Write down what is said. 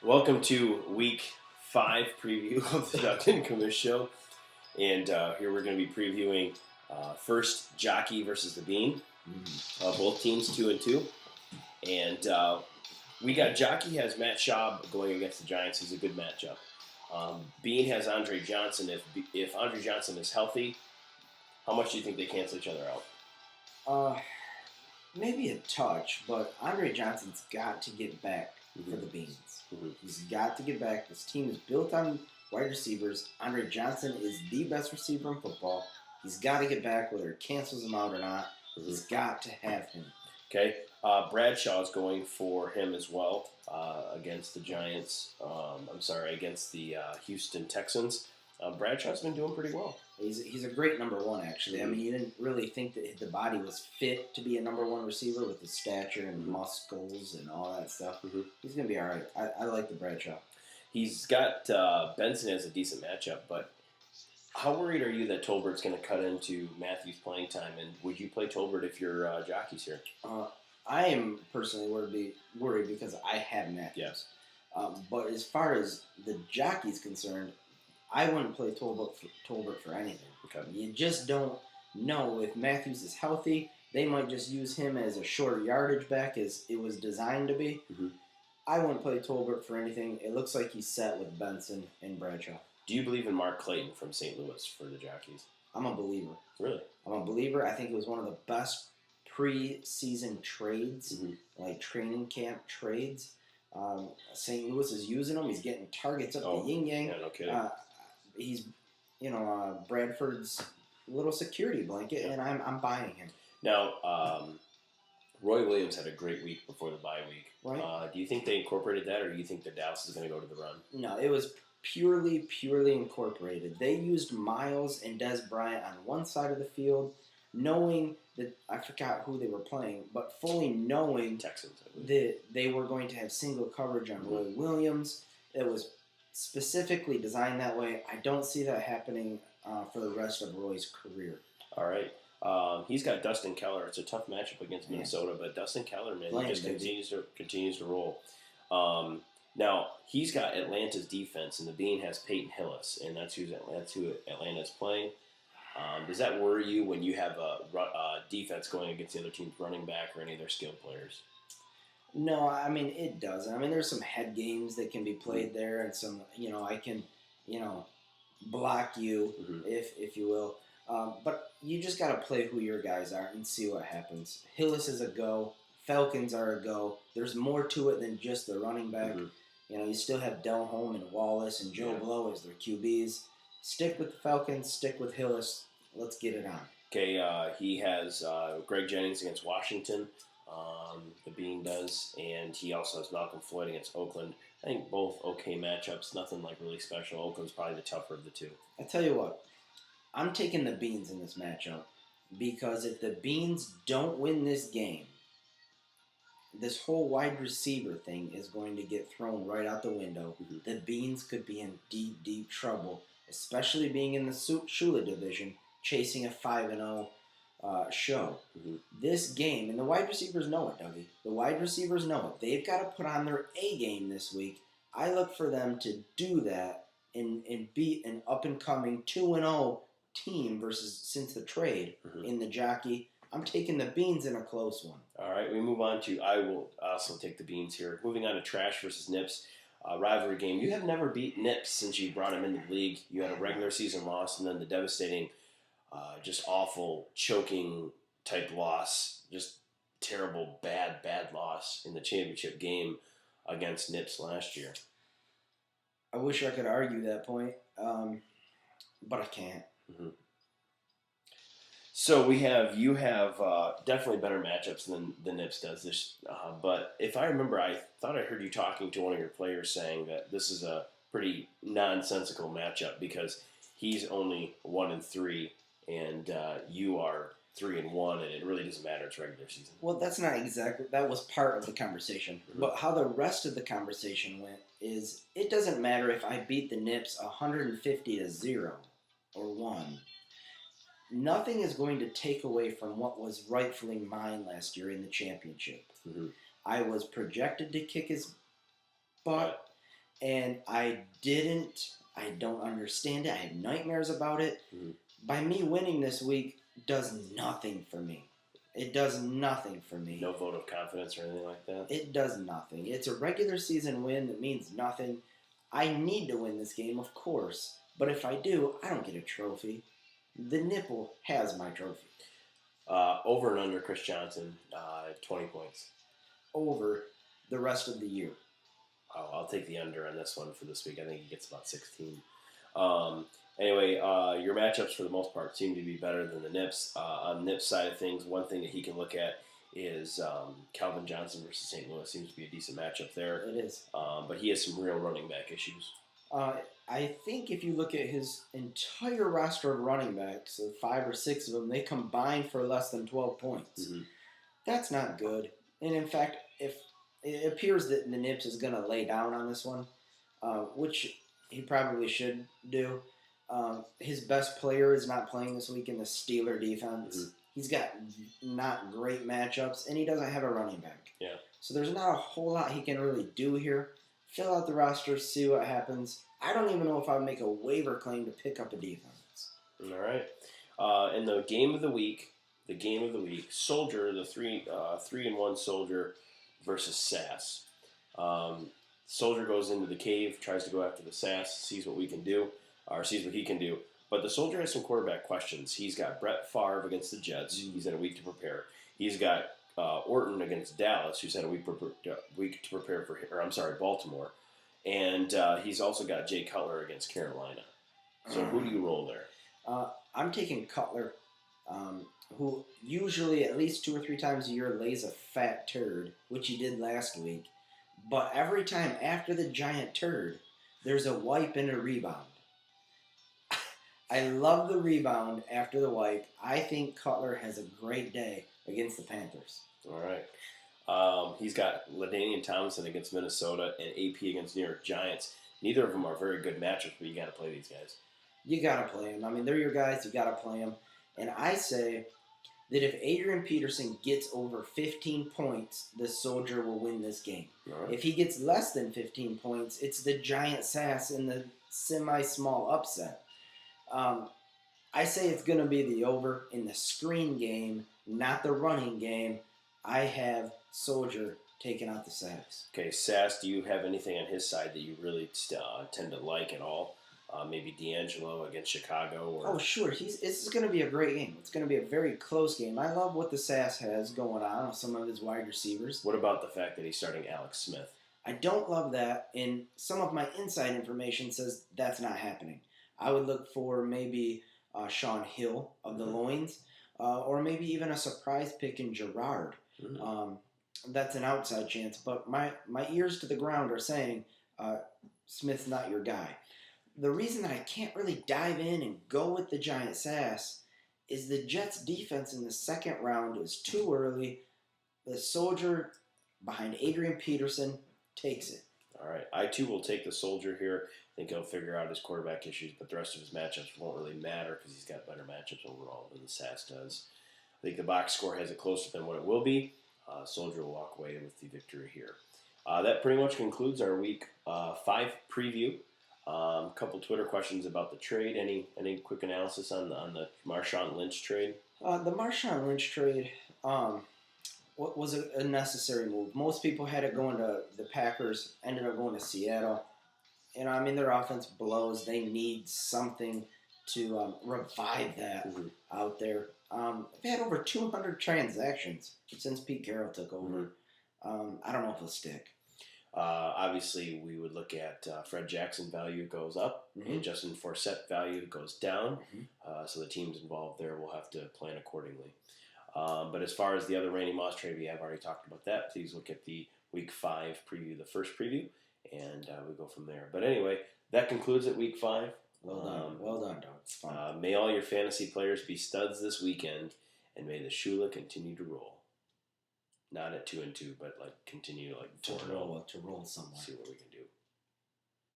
Welcome to week 5 preview of the Duck and Commish Show. And here we're going to be previewing first Jockey versus the Bean. Both teams 2-2. And we got Jockey has Matt Schaub going against the Giants. He's a good matchup. Bean has Andre Johnson. If Andre Johnson is healthy, how much do you think they cancel each other out? Maybe a touch, but Andre Johnson's got to get back for the Beans. He's got to get back. This team is built on wide receivers. Andre Johnson is the best receiver in football. He's got to get back, whether it cancels him out or not. He's got to have him. Okay. Bradshaw is going for him as well against the Giants. Against the Houston Texans. Bradshaw's been doing pretty well. He's a great number one, actually. I mean, you didn't really think that the body was fit to be a number one receiver with his stature and muscles and all that stuff. He's going to be all right. I like the Bradshaw. He's got Benson as a decent matchup, but how worried are you that Tolbert's going to cut into Matthews' playing time? And would you play Tolbert if your Jockey's here? I am personally worried because I have Matthews. Yes. But as far as the Jockey's concerned, I wouldn't play Tolbert for anything. Okay. You just don't know if Matthews is healthy. They might just use him as a shorter yardage back as it was designed to be. I wouldn't play Tolbert for anything. It looks like he's set with Benson and Bradshaw. Do you believe in Mark Clayton from St. Louis for the Jockeys? I'm a believer. Really? I'm a believer. I think it was one of the best preseason trades, like training camp trades. St. Louis is using him. He's getting targets up the yin-yang. Yeah, no kidding. He's, Bradford's little security blanket, and I'm buying him. Now, Roy Williams had a great week before the bye week. Right. Do you think they incorporated that, or do you think that Dallas is going to go to the run? No, it was purely incorporated. They used Miles and Des Bryant on one side of the field, knowing that, I forgot who they were playing, but fully knowing Texans, that they were going to have single coverage on Roy Williams. It was specifically designed that way. I don't see that happening for the rest of Roy's career. All right. He's got Dustin Keller. It's a tough matchup against Minnesota, but Dustin Keller, man, he just continues to roll. Now, he's got Atlanta's defense, and the Bean has Peyton Hillis, and that's who Atlanta's playing. Does that worry you when you have a defense going against the other team's running back or any of their skilled players? No, I mean, it doesn't. I mean, there's some head games that can be played there, and some, I can, block you, if you will. But you just got to play who your guys are and see what happens. Hillis is a go. Falcons are a go. There's more to it than just the running back. You still have Delhomme and Wallace and Joe Blow as their QBs. Stick with the Falcons. Stick with Hillis. Let's get it on. Okay, he has Greg Jennings against Washington. The Bean does, and he also has Malcolm Floyd against Oakland. I think both okay matchups, nothing like really special. Oakland's probably the tougher of the two. I tell you what, I'm taking the Beans in this matchup because if the Beans don't win this game, this whole wide receiver thing is going to get thrown right out the window. The Beans could be in deep, deep trouble, especially being in the Shula division, chasing a 5-0 show. This game, and the wide receivers know it, Dougie. The wide receivers know it. They've got to put on their A game this week. I look for them to do that and beat an up-and-coming 2-0 team versus since the trade in the Jockey. I'm taking the Beans in a close one. All right, we move on to, I will also take the Beans here. Moving on to Trash versus Nips. Rivalry game. You have never beat Nips since you brought him into the league. You had a regular season loss and then the devastating just awful, choking type loss. Just terrible, bad loss in the championship game against Nips last year. I wish I could argue that point, but I can't. So you have definitely better matchups than the Nips does this. But if I remember, I thought I heard you talking to one of your players saying that this is a pretty nonsensical matchup because he's only 1-3. And you are 3-1, and it really doesn't matter. It's regular season. Well, that's not exactly. That was part of the conversation. But how the rest of the conversation went is it doesn't matter if I beat the Nips 150-0 or 1. Nothing is going to take away from what was rightfully mine last year in the championship. I was projected to kick his butt. and I don't understand it. I have nightmares about it. Mm-hmm. By me winning this week does nothing for me. It does nothing for me. No vote of confidence or anything like that? It does nothing. It's a regular season win that means nothing. I need to win this game, of course. But if I do, I don't get a trophy. The nipple has my trophy. Over and under Chris Johnson, 20 points. Over the rest of the year. Oh, I'll take the under on this one for this week. I think he gets about 16. Anyway, your matchups for the most part seem to be better than the Nips. On Nips side of things, one thing that he can look at is Calvin Johnson versus St. Louis. Seems to be a decent matchup there. It is. But he has some real running back issues. I think if you look at his entire roster of running backs, 5 or 6 of them, they combine for less than 12 points. Mm-hmm. That's not good. And in fact, if it appears that the Nips is going to lay down on this one, which he probably should do. His best player is not playing this week in the Steeler defense. Mm-hmm. He's got not great matchups, and he doesn't have a running back. Yeah. So there's not a whole lot he can really do here. Fill out the roster, see what happens. I don't even know if I would make a waiver claim to pick up a defense. All right. In the game of the week, Soldier, the 3-1 Soldier versus Sass. Soldier goes into the cave, tries to go after the Sass, sees what he can do. But the Soldier has some quarterback questions. He's got Brett Favre against the Jets. He's had a week to prepare. He's got Orton against Dallas, who's had a week to prepare for Baltimore. And he's also got Jay Cutler against Carolina. So who do you roll there? I'm taking Cutler, who usually at least 2 or 3 times a year lays a fat turd, which he did last week. But every time after the giant turd, there's a wipe and a rebound. I love the rebound after the wipe. I think Cutler has a great day against the Panthers. All right. He's got LaDainian Tomlinson against Minnesota and AP against New York Giants. Neither of them are very good matchups, but you got to play these guys. You got to play them. I mean, they're your guys. You got to play them. And I say that if Adrian Peterson gets over 15 points, the Soldier will win this game. Right. If he gets less than 15 points, it's the giant sass in the semi-small upset. I say it's going to be the over in the screen game, not the running game. I have Soldier taking out the Sass. Okay, Sass, do you have anything on his side that you really tend to like at all? Maybe D'Angelo against Chicago? Oh, sure. This is going to be a great game. It's going to be a very close game. I love what the Sass has going on with some of his wide receivers. What about the fact that he's starting Alex Smith? I don't love that, and some of my inside information says that's not happening. I would look for maybe Sean Hill of the Loins, or maybe even a surprise pick in Gerard. Mm-hmm. That's an outside chance, but my ears to the ground are saying Smith's not your guy. The reason that I can't really dive in and go with the giant sass is the Jets' defense in the second round is too early. The Soldier behind Adrian Peterson takes it. All right. I, too, will take the Soldier here. I think he'll figure out his quarterback issues, but the rest of his matchups won't really matter because he's got better matchups overall than the Sass does. I think the box score has it closer than what it will be. Soldier will walk away with the victory here. That pretty much concludes our Week 5 preview. A couple Twitter questions about the trade. Any quick analysis on the Marshawn Lynch trade? The Marshawn Lynch trade was a necessary move. Most people had it going to the Packers, ended up going to Seattle. You know, I mean, their offense blows. They need something to revive that out there. They've had over 200 transactions since Pete Carroll took over. I don't know if it'll stick. Obviously, we would look at Fred Jackson value goes up and Justin Forsett value goes down. So the teams involved there will have to plan accordingly. But as far as the other Randy Moss trade, we have already talked about that. Please look at the Week 5 preview, the first preview, and we go from there. But anyway, that concludes it, Week 5. Well done, dog. May all your fantasy players be studs this weekend, and may the Shula continue to roll. Not at 2-2, but like continue to like to roll somewhere. See what we can do.